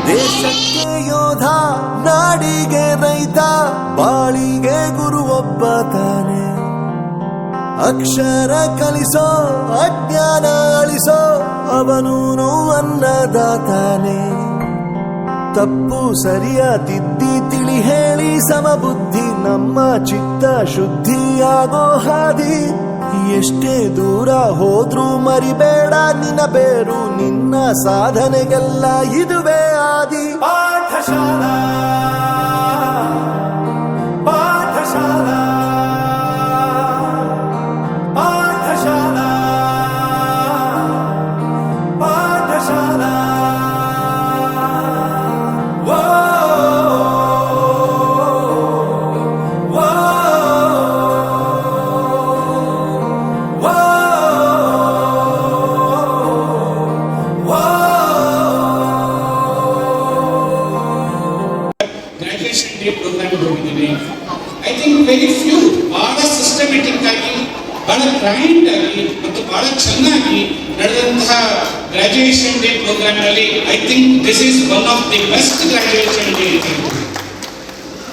ದೇಶಕ್ಕೆ ಯೋಧ, ನಾಡಿಗೆ ರೈತ, ಬಾಳಿಗೆ ಗುರು ಒಬ್ಬ ತಾನೆ. ಅಕ್ಷರ ಕಲಿಸೋ, ಅಜ್ಞಾನ ಅಳಿಸೋ, ಅವನೂನು ಅನ್ನದಾತಾನೆ. ತಪ್ಪು ಸರಿಯ ತಿದ್ದಿ ತಿಳಿ ಹೇಳಿ ಸಮಬುದ್ಧಿ, ನಮ್ಮ ಚಿತ್ತ ಶುದ್ಧಿಯಾಗೋ ಹಾದಿ. ಎಷ್ಟೇ ದೂರ ಹೋದ್ರೂ ಮರಿಬೇಡ ನಿನ್ನ ಬೇರು, ನಿನ್ನ ಸಾಧನೆಗೆಲ್ಲ ಇದುವೇ ಆದಿ. Pathshala Pathshala Pathshala Pathshala. I think very few ಬಹಳ ಸಿಸ್ಟಮೆಟಿಕ್ ಆಗಿ, ಬಹಳ ಗ್ರ್ಯಾಂಡ್ ಆಗಿ ಮತ್ತು ಬಹಳ ಚೆನ್ನಾಗಿ ನಡೆದಂತಹ ಗ್ರಾಜುಯೇಷನ್ ಡೇ ಪ್ರೋಗ್ರಾಮ್ ನಲ್ಲಿ I think this is one of the best graduation day.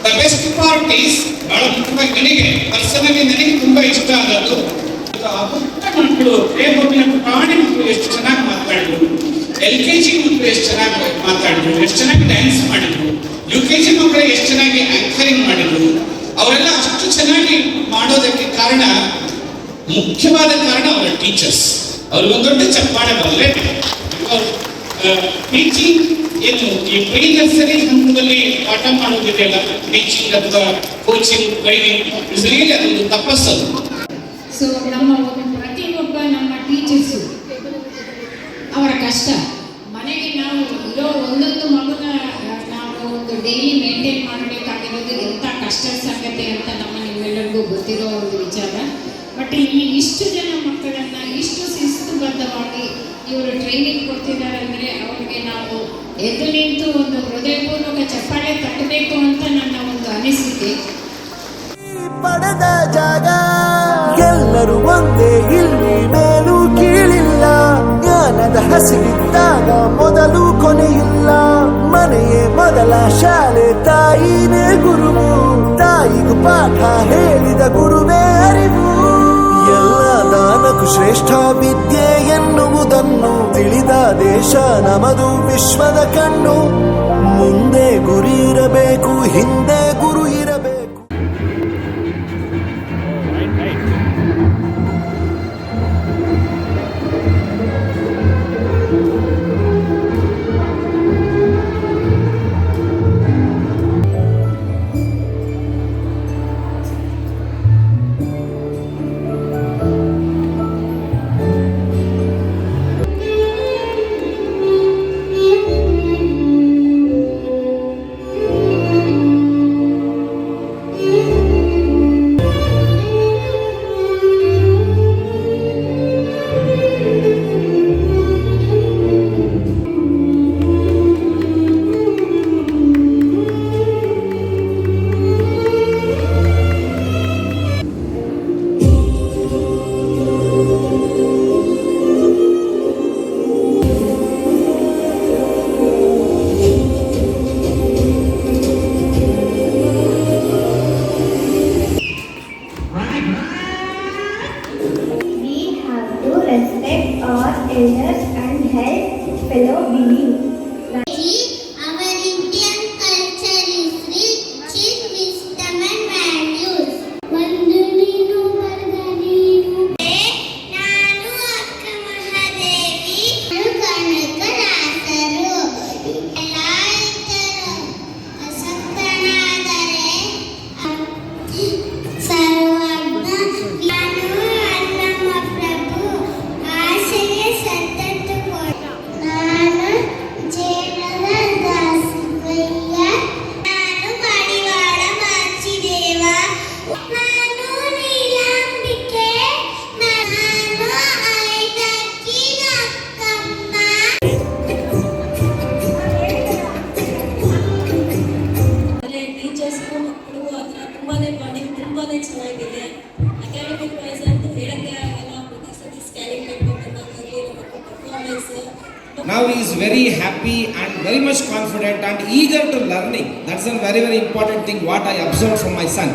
The best part is, ಬಹಳ ಮುಖ್ಯವಾಗಿ ನನಗೆ ಪರ್ಸನಲಿ ನನಗೆ ತುಂಬಾ ಇಷ್ಟ ಆದದ್ದು, ಮಕ್ಕಳು ಪ್ರಾಣಿ ಮಕ್ಕಳು ಎಷ್ಟು ಚೆನ್ನಾಗಿ ಮಾತಾಡಿದ್ರು, LKG ಮಕ್ಕಳು ಎಷ್ಟು ಚೆನ್ನಾಗಿ ಮಾತಾಡಿದ್ರು, ಎಷ್ಟು ಚೆನ್ನಾಗಿ ಡ್ಯಾನ್ಸ್ ಮಾಡಿದ್ರು, UKG ಮಕ್ಕಳು ಎಷ್ಟು ಚೆನ್ನಾಗಿ ಆಂಕರಿಂಗ್ ಮಾಡಿದ್ರು. ಅವರೆಲ್ಲ ಅಷ್ಟು ಚೆನ್ನಾಗಿ ಮಾಡೋದಕ್ಕೆ ಕಾರಣ, ಮುಖ್ಯವಾದ ಕಾರಣ ಅವರ ಟೀಚರ್ಸ್. ಅವ್ರಿಗೊಂದು ದೊಡ್ಡ ಚಪ್ಪಾಳೆ ಬರಲೇ. ಟೀಚಿಂಗ್ ಏನು ಈ ಪ್ರೀ ನರ್ಸರಿ ಹಂತದಲ್ಲಿ ಪಾಠ ಮಾಡೋದಿದೆಯಲ್ಲ, ಟೀಚಿಂಗ್ ಅಥವಾ ಕೋಚಿಂಗ್ ಟ್ರೈನಿಂಗ್, ಅದೊಂದು ತಪಸ್ಸದು. ಸೊ ನಮ್ಮ ಪ್ರತಿಯೊಬ್ಬ ನಮ್ಮ ಟೀಚರ್ಸು ಅವರ ಕಷ್ಟ, ಮನೆಗೆ ನಾವು ಇರೋ ಒಂದೊಂದು ಮಗುನ ನಾವು ಒಂದು ಡೈಲಿ ಮೇಂಟೈನ್ ಮಾಡಬೇಕಾಗಿರೋದು ಎಂಥ ಕಷ್ಟ ಸಂಗತಿ ಅಂತ ನಿಮ್ಮೆಲ್ಲರಿಗೂ ಗೊತ್ತಿರೋ ಒಂದು ವಿಚಾರ. ಬಟ್ ಇಷ್ಟು ಜನ ಮಕ್ಕಳನ್ನು ಇಷ್ಟು ಶಿಸ್ತುಬದ್ಧವಾಗಿ ಇವರು ಟ್ರೈನಿಂಗ್ ಕೊಡ್ತಿದ್ದಾರೆ ಅಂದರೆ ಅವ್ರಿಗೆ ನಾವು ಎದ್ದು ನಿಂತು ಒಂದು ಹೃದಯಪೂರ್ವಕ ಚಪ್ಪಾಳೆ ತಟ್ಟಬೇಕು ಅಂತ ನನ್ನ ಒಂದು ಅನಿಸಿಕೆ. ಪಡೆದ ಜಾಗ ಎಲ್ಲರೂ ಒಂದೇ, ಇಲ್ಲಿ ಮೇಲೂ ಕೀಳಿಲ್ಲ. ಜ್ಞಾನದ ಹಸಿವಿದ್ದಾಗ ಮೊದಲು ಕೊನೆಯಿಲ್ಲ. ಮನೆಯೇ ಮೊದಲ ಶಾಲೆ, ತಾಯಿನೇ ಗುರುವು. ತಾಯಿಗೂ ಪಾಠ ಹೇಳಿದ ಗುರುವೇ ಅರಿವು. ಎಲ್ಲ ದಾನಕ್ಕೂ ಶ್ರೇಷ್ಠ ವಿದ್ಯೆ ಎನ್ನುವುದನ್ನು ತಿಳಿದ ದೇಶ ನಮದು, ವಿಶ್ವದ ಕಣ್ಣು. ಮುಂದೆ ಗುರಿ ಇರಬೇಕು, ಹಿಂದೆ ಗುರು ಇರಬೇಕು. Respect our elders and help fellow beings. Our Indian culture is rich in wisdom and values. ಒಂದು ನೀನು ಬರೆದ ನೀನು, ನಾನು ಅಕ್ಕ ಮಹಾದೇವಿ, ಕನಕದಾಸರು. ಎಲ್ಲ ಇದ್ದರು ಅಸಕ್ತನಾದರೆ ಸರ್ವಜ್ಞ. ನಾನು ಅಲ್ಲಮ್ಮ ಪ್ರಭು, ಆಸೆಗೆ ಸತ್ತತ್ತು ಕೊಡ. ನಾನು ಜೇನದ ದಾಸಯ್ಯ, ನಾನು ಮಡಿವಾಳ ಮಾಚಿದೇವ, ನಾನು ನೀಲಾಂಬಿಕೆ, ನಾನು ಐದಕ್ಕಿ ನಕ್ಕಮ್ಮ. ಟೀಚರ್ಸ್ಗೂ ಮಕ್ಕಳು ಅದರ ತುಂಬಾನೇ ಬಾಂಡಿಂಗ್ ತುಂಬಾನೇ ಚೆನ್ನಾಗಿದೆ. ಅಕಾಡೆಮಿಕ್ ವೈಸ್ ಅಂತ ಹೇಳಕ್ಕೆ ಆಗಲ್ಲ. ಪ್ರತಿ ಸತಿ scanning performance. Now he is very happy happy and very much confident and eager to learning. That's a very, very important thing what I observed from my son.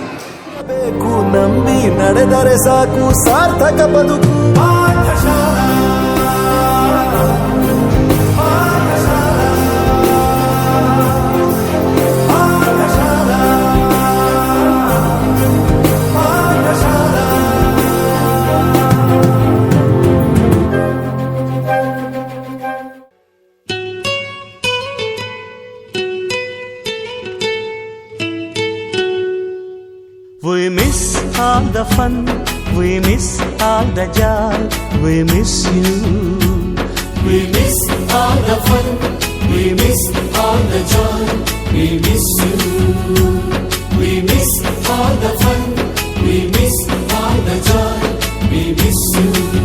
ಬೇಕು ನಂಬಿ ನಡೆದರೆ ಸಾಕು ಸಾರ್ಥಕ ಬದುಕು Pathshala We miss all the fun, we miss all the joy, we miss you. We miss all the fun, we miss all the joy, we miss you. We miss all the fun, we miss all the joy, we miss you.